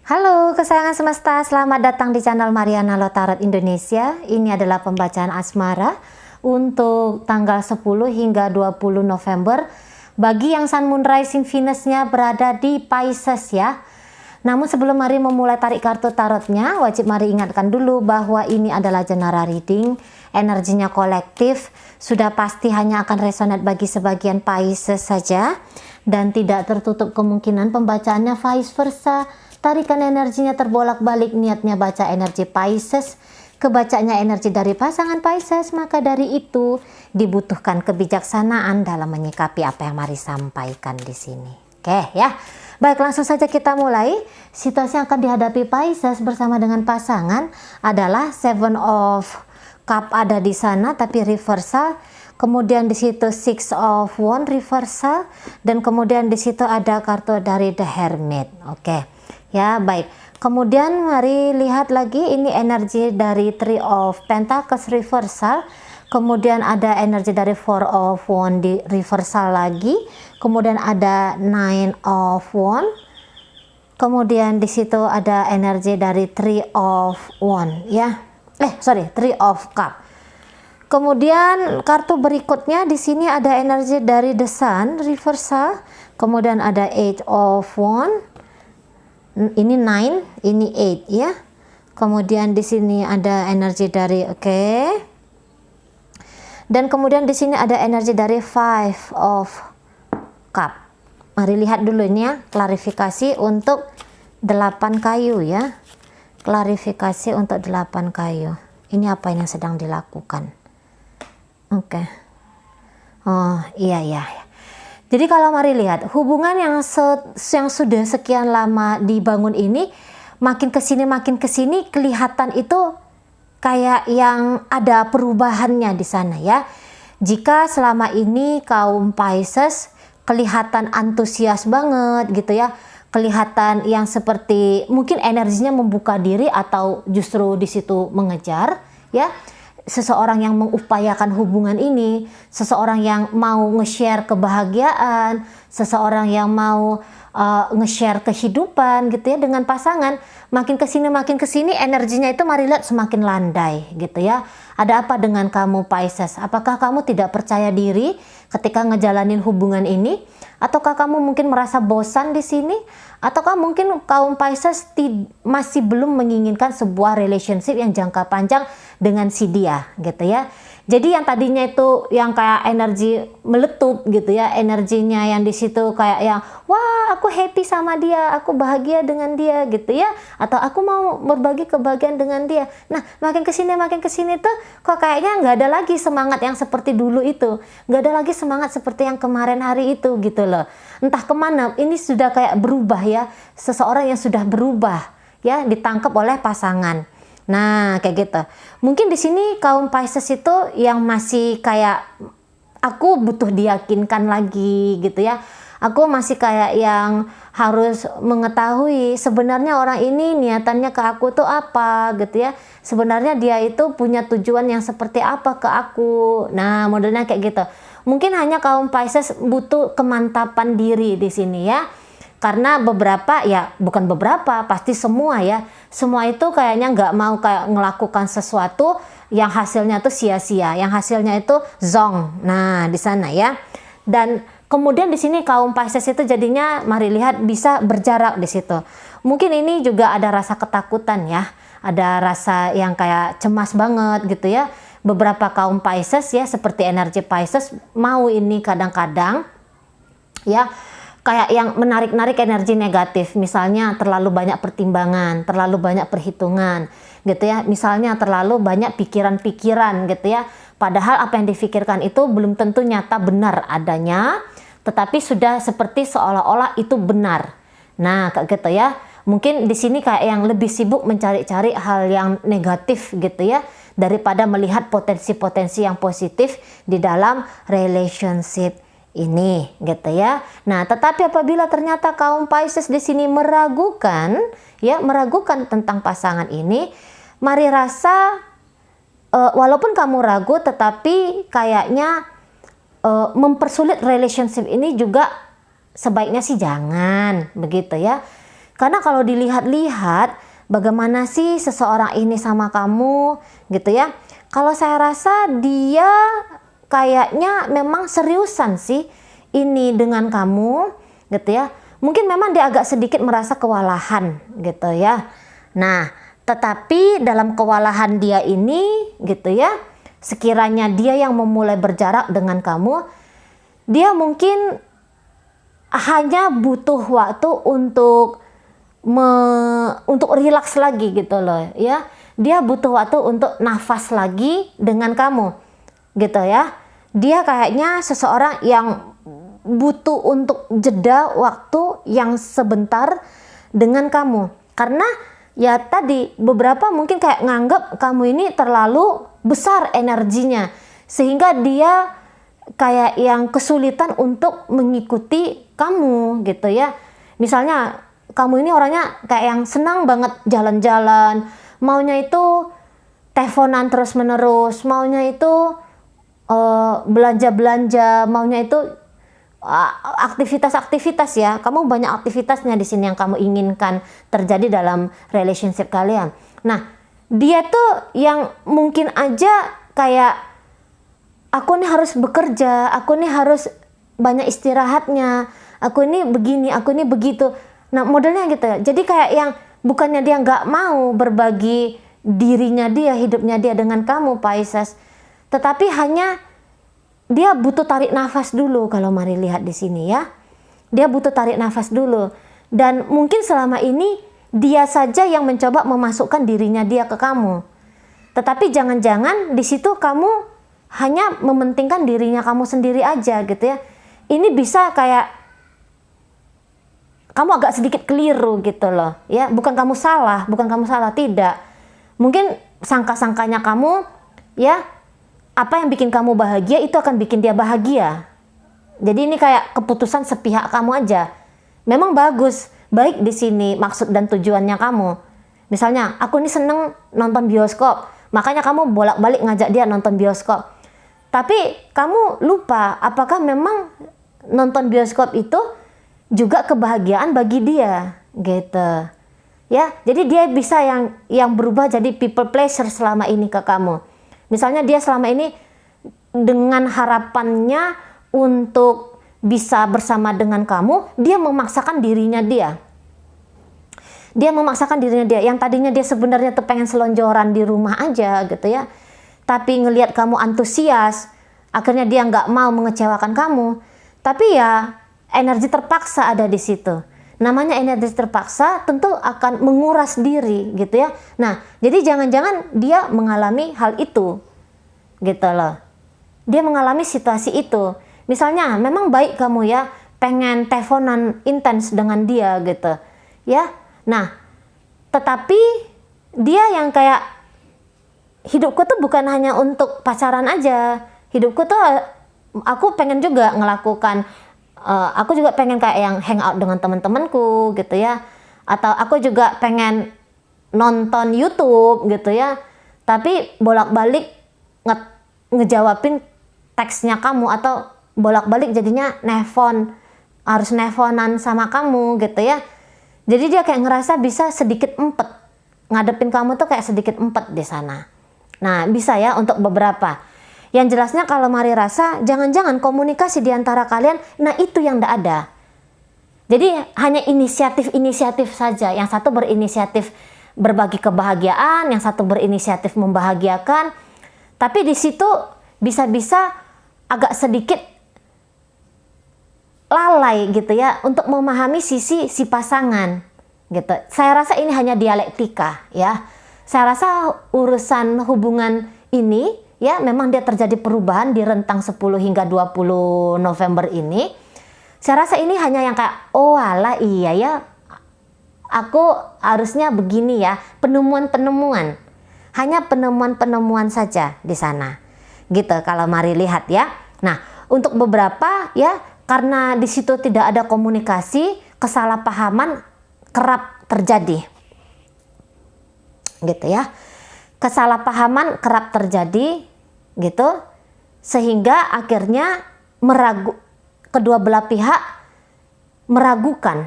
Halo kesayangan semesta, selamat datang di channel Mariana Lotarot Indonesia. Ini adalah pembacaan asmara untuk tanggal 10 hingga 20 November bagi yang Sun Moon Rising Venus-nya berada di Pisces ya. Namun sebelum Mari memulai tarik kartu tarotnya, wajib Mari ingatkan dulu bahwa ini adalah general reading, energinya kolektif, sudah pasti hanya akan resonate bagi sebagian Pisces saja dan tidak tertutup kemungkinan pembacaannya vice versa. Tarikan energinya terbolak-balik, niatnya baca energi Pisces, kebacanya energi dari pasangan Pisces, maka dari itu dibutuhkan kebijaksanaan dalam menyikapi apa yang Mari sampaikan di sini. Oke ya. Baik, langsung saja kita mulai. Situasi yang akan dihadapi Pisces bersama dengan pasangan adalah Seven of Cup ada di sana tapi reversal. Kemudian di situ Six of Wands reversal dan kemudian di situ ada kartu dari The Hermit. Oke. Ya, baik. Kemudian mari lihat lagi ini energi dari Three of Pentacles reversal. Kemudian ada energi dari Four of Wands di reversal lagi. Kemudian ada Nine of Wands. Kemudian di situ ada energi dari Three of Wands ya. Three of Cup. Kemudian kartu berikutnya di sini ada energi dari The Sun reversal. Kemudian ada Eight of Wands. Ini 9, ini 8 ya. Kemudian di sini ada energi dari Dan kemudian di sini ada energi dari Five of Cup. Mari lihat dulu ini ya, klarifikasi untuk 8 kayu ya. Klarifikasi untuk 8 kayu. Ini apa yang sedang dilakukan? Oh, iya. Jadi kalau Mari lihat hubungan yang sudah sekian lama dibangun ini makin kesini kelihatan itu kayak yang ada perubahannya di sana ya. Jika selama ini kaum Pisces kelihatan antusias banget gitu ya, kelihatan yang seperti mungkin energinya membuka diri atau justru di situ mengejar ya. Seseorang yang mengupayakan hubungan ini, seseorang yang mau nge-share kebahagiaan, seseorang yang mau nge-share kehidupan gitu ya dengan pasangan, makin kesini energinya itu Mari lihat semakin landai gitu ya. Ada apa dengan kamu Pisces? Apakah kamu tidak percaya diri ketika ngejalanin hubungan ini? Ataukah kamu mungkin merasa bosan di sini? Ataukah mungkin kaum Pisces masih belum menginginkan sebuah relationship yang jangka panjang dengan si dia gitu ya. Jadi yang tadinya itu yang kayak energi meletup gitu ya, energinya yang di situ kayak yang wah aku happy sama dia, aku bahagia dengan dia gitu ya, atau aku mau berbagi kebahagiaan dengan dia. Nah makin kesini tuh kok kayaknya nggak ada lagi semangat yang seperti dulu itu, nggak ada lagi semangat seperti yang kemarin hari itu gitu loh. Entah kemana ini sudah kayak berubah ya, seseorang yang sudah berubah ya ditangkap oleh pasangan. Nah, kayak gitu. Mungkin di sini kaum Pisces itu yang masih kayak aku butuh diyakinkan lagi gitu ya. Aku masih kayak yang harus mengetahui sebenarnya orang ini niatannya ke aku tuh apa gitu ya. Sebenarnya dia itu punya tujuan yang seperti apa ke aku. Nah, modelnya kayak gitu. Mungkin hanya kaum Pisces butuh kemantapan diri di sini ya. Karena bukan beberapa, pasti semua ya. Semua itu kayaknya nggak mau kayak melakukan sesuatu yang hasilnya tuh sia-sia, yang hasilnya itu zong. Nah, di sana ya. Dan kemudian di sini kaum Pisces itu jadinya Mari lihat bisa berjarak di situ. Mungkin ini juga ada rasa ketakutan ya. Ada rasa yang kayak cemas banget gitu ya. Beberapa kaum Pisces ya seperti energi Pisces mau ini kadang-kadang ya kayak yang menarik-narik energi negatif, misalnya terlalu banyak pertimbangan, terlalu banyak perhitungan gitu ya, misalnya terlalu banyak pikiran-pikiran gitu ya, padahal apa yang difikirkan itu belum tentu nyata benar adanya, tetapi sudah seperti seolah-olah itu benar. Nah kayak gitu ya, mungkin di sini kayak yang lebih sibuk mencari-cari hal yang negatif gitu ya, daripada melihat potensi-potensi yang positif di dalam relationship ini gitu ya. Nah, tetapi apabila ternyata kaum Pisces di sini meragukan tentang pasangan ini, Mari rasa walaupun kamu ragu tetapi kayaknya mempersulit relationship ini juga sebaiknya sih jangan begitu ya. Karena kalau dilihat-lihat bagaimana sih seseorang ini sama kamu gitu ya. Kalau saya rasa dia kayaknya memang seriusan sih ini dengan kamu gitu ya. Mungkin memang dia agak sedikit merasa kewalahan gitu ya. Nah, tetapi dalam kewalahan dia ini gitu ya, sekiranya dia yang memulai berjarak dengan kamu, dia mungkin hanya butuh waktu untuk rileks lagi gitu loh ya. Dia butuh waktu untuk nafas lagi dengan kamu gitu ya. Dia kayaknya seseorang yang butuh untuk jeda waktu yang sebentar dengan kamu, karena ya tadi beberapa mungkin kayak nganggap kamu ini terlalu besar energinya sehingga dia kayak yang kesulitan untuk mengikuti kamu gitu ya. Misalnya kamu ini orangnya kayak yang senang banget jalan-jalan, maunya itu teleponan terus menerus, maunya itu belanja-belanja, maunya itu aktivitas-aktivitas ya. Kamu banyak aktivitasnya di sini yang kamu inginkan terjadi dalam relationship kalian. Nah, dia tuh yang mungkin aja kayak aku nih harus bekerja, aku nih harus banyak istirahatnya, aku ini begini, aku ini begitu. Nah, modelnya gitu ya. Jadi kayak yang bukannya dia nggak mau berbagi dirinya dia, hidupnya dia dengan kamu, Pisces, tetapi hanya dia butuh tarik nafas dulu. Kalau mari lihat di sini ya, dia butuh tarik nafas dulu. Dan mungkin selama ini dia saja yang mencoba memasukkan dirinya dia ke kamu. Tetapi jangan-jangan di situ kamu hanya mementingkan dirinya kamu sendiri aja gitu ya. Ini bisa kayak kamu agak sedikit keliru gitu loh ya. Bukan kamu salah, tidak. Mungkin sangka-sangkanya kamu ya, apa yang bikin kamu bahagia itu akan bikin dia bahagia. Jadi ini kayak keputusan sepihak kamu aja. Memang bagus, baik di sini maksud dan tujuannya kamu. Misalnya, aku ini seneng nonton bioskop, makanya kamu bolak-balik ngajak dia nonton bioskop. Tapi kamu lupa apakah memang nonton bioskop itu juga kebahagiaan bagi dia, gitu. Ya, jadi dia bisa yang berubah jadi people pleasure selama ini ke kamu. Misalnya dia selama ini dengan harapannya untuk bisa bersama dengan kamu, dia memaksakan dirinya dia. Yang tadinya dia sebenarnya tuh pengen selonjoran di rumah aja gitu ya. Tapi ngelihat kamu antusias, akhirnya dia nggak mau mengecewakan kamu. Tapi ya energi terpaksa ada di situ. Namanya energi terpaksa tentu akan menguras diri gitu ya. Nah, jadi jangan-jangan dia mengalami hal itu gitu loh. Dia mengalami situasi itu. Misalnya memang baik kamu ya pengen teleponan intens dengan dia gitu ya. Nah, tetapi dia yang kayak hidupku tuh bukan hanya untuk pacaran aja. Hidupku tuh aku pengen juga ngelakukan aku juga pengen kayak yang hangout dengan teman-temanku gitu ya, atau aku juga pengen nonton YouTube gitu ya, tapi bolak-balik ngejawabin teksnya kamu, atau bolak-balik jadinya harus nelfonan sama kamu gitu ya. Jadi dia kayak ngerasa bisa sedikit empet ngadepin kamu tuh kayak sedikit empet di sana. Nah, bisa ya untuk beberapa. Yang jelasnya kalau mari rasa, jangan-jangan komunikasi di antara kalian, nah itu yang tidak ada. Jadi hanya inisiatif saja. Yang satu berinisiatif berbagi kebahagiaan, yang satu berinisiatif membahagiakan. Tapi di situ bisa-bisa agak sedikit lalai gitu ya untuk memahami sisi si pasangan gitu. Saya rasa ini hanya dialektika ya. Saya rasa urusan hubungan ini ya memang dia terjadi perubahan di rentang 10 hingga 20 November ini. Saya rasa ini hanya yang kayak oh alah iya ya, aku harusnya begini ya, penemuan-penemuan. Hanya penemuan-penemuan saja di sana. Gitu kalau mari lihat ya. Nah, untuk beberapa ya karena di situ tidak ada komunikasi, kesalahpahaman kerap terjadi. Gitu ya. Kesalahpahaman kerap terjadi gitu, sehingga akhirnya kedua belah pihak meragukan.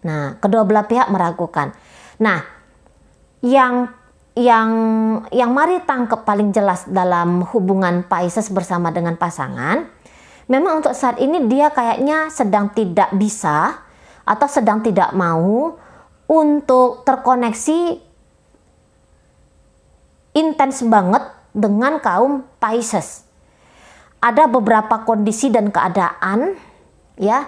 Nah, kedua belah pihak meragukan. Nah, yang mari tangkap paling jelas dalam hubungan Pisces bersama dengan pasangan, memang untuk saat ini dia kayaknya sedang tidak bisa atau sedang tidak mau untuk terkoneksi intens banget dengan kaum Pisces. Ada beberapa kondisi dan keadaan, ya,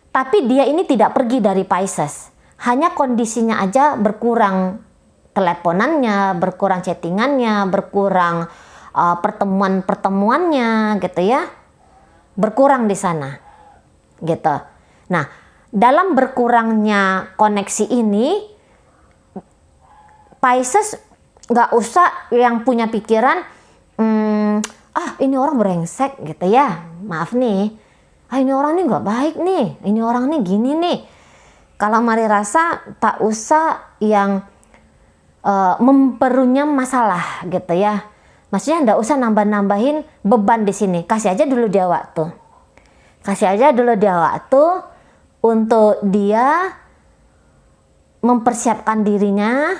tapi dia ini tidak pergi dari Pisces. Hanya kondisinya aja berkurang, teleponannya, berkurang chattingannya, berkurang pertemuan-pertemuannya gitu ya. Berkurang di sana. Gitu. Nah, dalam berkurangnya koneksi ini, Pisces nggak usah yang punya pikiran, ini orang brengsek gitu ya. Maaf nih. Ini orang nih nggak baik nih. Ini orang nih gini nih. Kalau mari rasa tak usah yang memperunyam masalah gitu ya. Maksudnya nggak usah nambah-nambahin beban di sini. Kasih aja dulu dia waktu. Kasih aja dulu dia waktu untuk dia mempersiapkan dirinya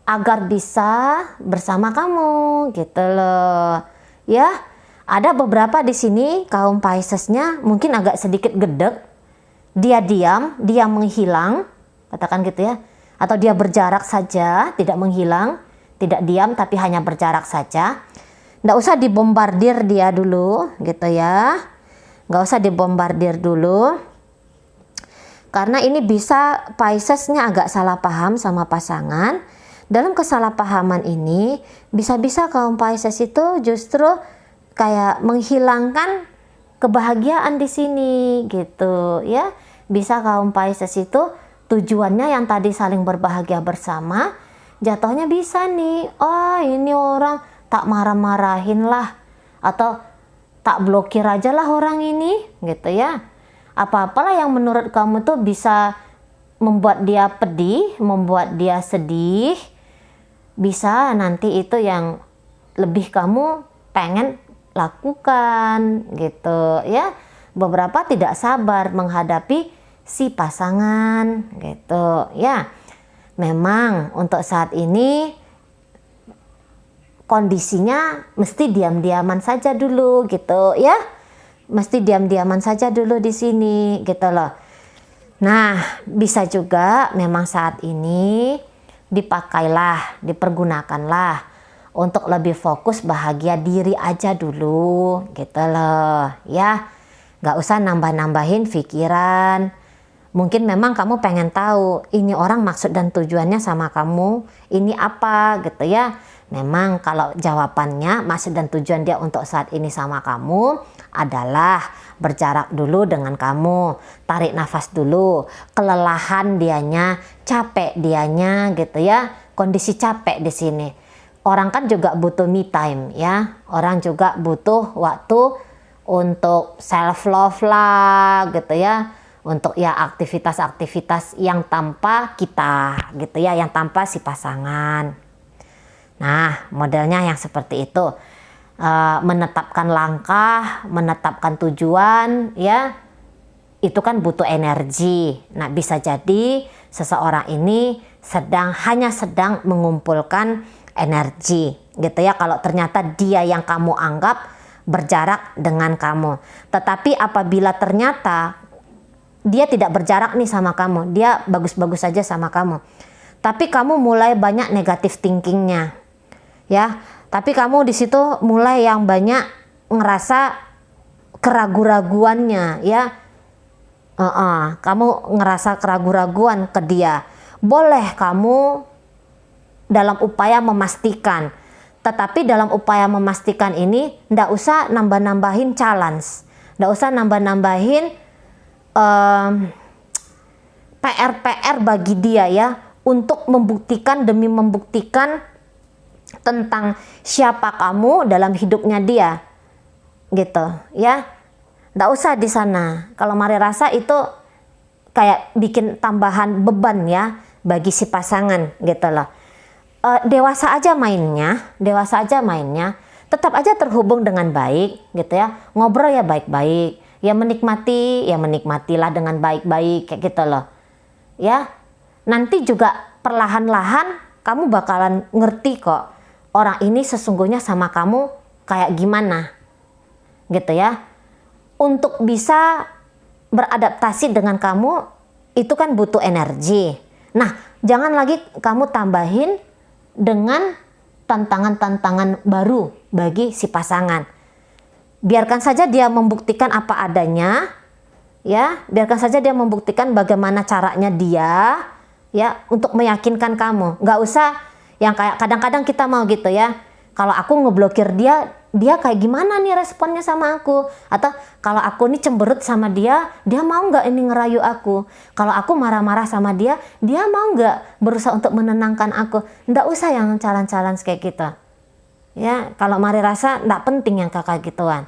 agar bisa bersama kamu gitu loh. Ya, ada beberapa di sini kaum Piscesnya mungkin agak sedikit gedek. Dia diam, dia menghilang, katakan gitu ya. Atau dia berjarak saja, tidak menghilang, tidak diam tapi hanya berjarak saja. Nggak usah dibombardir dia dulu gitu ya. Nggak usah dibombardir dulu. Karena ini bisa Piscesnya agak salah paham sama pasangan. Dalam kesalahpahaman ini bisa-bisa kaum Pisces itu justru kayak menghilangkan kebahagiaan di sini gitu ya. Bisa kaum Pisces itu tujuannya yang tadi saling berbahagia bersama, jatuhnya bisa nih, ini orang tak marah-marahin lah, atau tak blokir aja lah orang ini gitu ya. Apa-apalah yang menurut kamu tuh bisa membuat dia pedih, membuat dia sedih, bisa nanti itu yang lebih kamu pengen lakukan gitu ya. Beberapa tidak sabar menghadapi si pasangan gitu ya. Memang untuk saat ini kondisinya mesti diam-diaman saja dulu gitu ya. Mesti diam-diaman saja dulu di sini gitu loh. Nah, bisa juga memang saat ini dipakailah, dipergunakanlah untuk lebih fokus bahagia diri aja dulu gitu loh ya. Gak usah nambah-nambahin pikiran. Mungkin memang kamu pengen tahu ini orang maksud dan tujuannya sama kamu ini apa gitu ya. Memang kalau jawabannya maksud dan tujuan dia untuk saat ini sama kamu adalah berjarak dulu dengan kamu, tarik nafas dulu, kelelahan dianya, capek dianya gitu ya, kondisi capek di sini. Orang kan juga butuh me time ya, orang juga butuh waktu untuk self love lah gitu ya, untuk ya aktivitas-aktivitas yang tanpa kita gitu ya, yang tanpa si pasangan. Nah, modelnya yang seperti itu. Menetapkan langkah, menetapkan tujuan ya, itu kan butuh energi. Nah, bisa jadi seseorang ini hanya sedang mengumpulkan energi gitu ya, kalau ternyata dia yang kamu anggap berjarak dengan kamu. Tetapi apabila ternyata dia tidak berjarak nih sama kamu, dia bagus-bagus saja sama kamu, tapi kamu mulai banyak negatif thinkingnya ya. Tapi kamu di situ mulai yang banyak ngerasa keraguan-raguannya ya. Kamu ngerasa keraguan-raguan ke dia. Boleh kamu dalam upaya memastikan. Tetapi dalam upaya memastikan ini ndak usah nambah-nambahin challenge. Ndak usah nambah-nambahin PR-PR bagi dia ya. Untuk membuktikan demi membuktikan tentang siapa kamu dalam hidupnya dia gitu ya. Nggak usah di sana. Kalau mari rasa itu kayak bikin tambahan beban ya bagi si pasangan gitu loh. Dewasa aja mainnya, tetap aja terhubung dengan baik gitu ya. Ngobrol ya baik-baik, ya menikmatilah dengan baik-baik kayak gitu loh. ya. Nanti juga perlahan-lahan kamu bakalan ngerti kok orang ini sesungguhnya sama kamu kayak gimana gitu ya. Untuk bisa beradaptasi dengan kamu itu kan butuh energi. Nah, jangan lagi kamu tambahin dengan tantangan-tantangan baru bagi si pasangan. Biarkan saja dia membuktikan apa adanya, ya. Biarkan saja dia membuktikan bagaimana caranya dia, ya, untuk meyakinkan kamu. Nggak usah yang kayak kadang-kadang kita mau gitu ya. Kalau aku ngeblokir dia kayak gimana nih responnya sama aku? Atau kalau aku nih cemberut sama dia mau nggak ini ngerayu aku? Kalau aku marah-marah sama dia mau nggak berusaha untuk menenangkan aku? Nggak usah yang challenge-challenge kayak gitu. Ya, kalau Mari rasa nggak penting yang kakak gituan.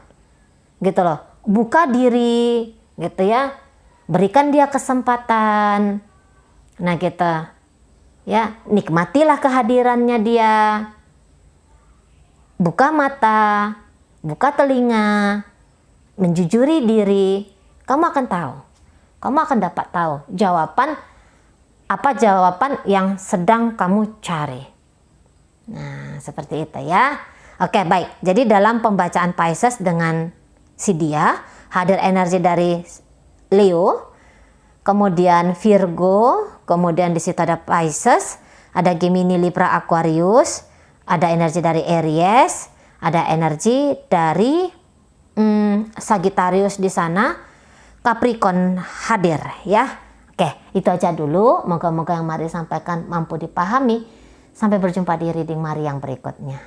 Gitu loh. Buka diri, gitu ya. Berikan dia kesempatan. Nah gitu. Ya, nikmatilah kehadirannya dia. Buka mata, buka telinga, menjujuri diri, kamu akan tahu. Kamu akan dapat tahu jawaban yang sedang kamu cari. Nah, seperti itu ya. Oke, baik. Jadi dalam pembacaan Pisces dengan si dia, hadir energi dari Leo, kemudian Virgo, kemudian di situ ada Pisces, ada Gemini, Libra, Aquarius, ada energi dari Aries, ada energi dari Sagittarius di sana, Capricorn hadir ya. Oke, itu aja dulu. Moga-moga yang Mari sampaikan mampu dipahami. Sampai berjumpa di reading Mari yang berikutnya.